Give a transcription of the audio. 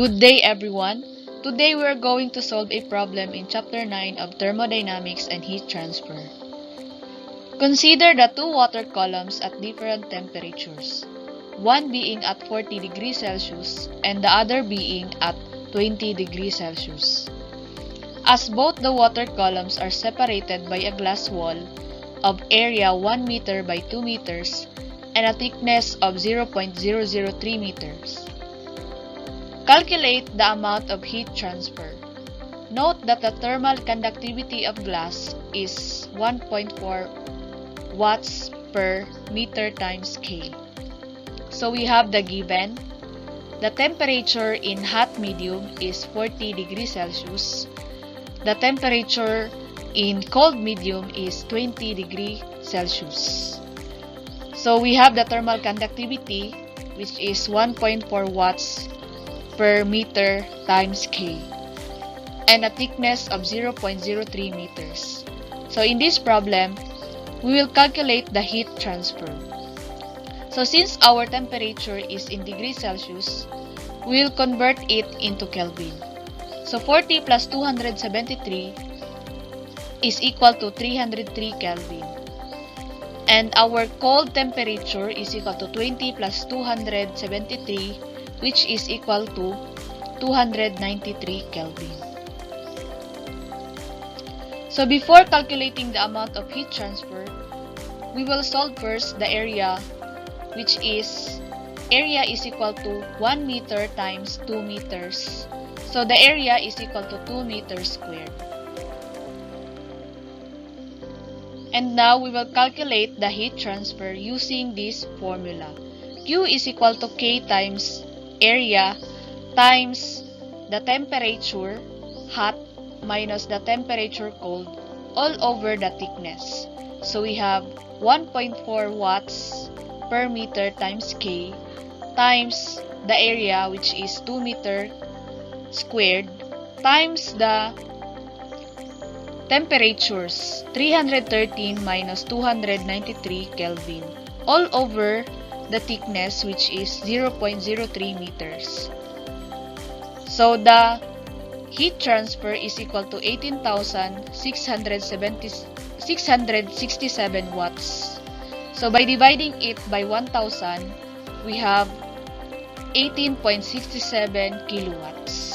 Good day everyone! Today we are going to solve a problem in Chapter 9 of Thermodynamics and Heat Transfer. Consider the two water columns at different temperatures, one being at 40 degrees Celsius and the other being at 20 degrees Celsius. As both the water columns are separated by a glass wall of area 1 meter by 2 meters and a thickness of 0.003 meters. Calculate the amount of heat transfer. Note that the thermal conductivity of glass is 1.4 watts per meter times K. So we have the given. The temperature in hot medium is 40 degrees Celsius. The temperature in cold medium is 20 degrees Celsius. So we have the thermal conductivity, which is 1.4 watts per meter times K, and a thickness of 0.03 meters. So in this problem, we will calculate the heat transfer. So since our temperature is in degrees Celsius, we will convert it into Kelvin. So 40 plus 273 is equal to 303 Kelvin. And our cold temperature is equal to 20 plus 273, which is equal to 293 Kelvin. So before calculating the amount of heat transfer, we will solve first the area, which is equal to 1 meter times 2 meters. So the area is equal to 2 meters squared. And now we will calculate the heat transfer using this formula. Q is equal to K times area times the temperature hot minus the temperature cold all over the thickness. So we have 1.4 watts per meter times K times the area, which is 2 meter squared, times the temperatures 313 minus 293 Kelvin all over the thickness, which is 0.03 meters. So the heat transfer is equal to 18,667 watts. So by dividing it by 1,000, we have 18.67 kilowatts.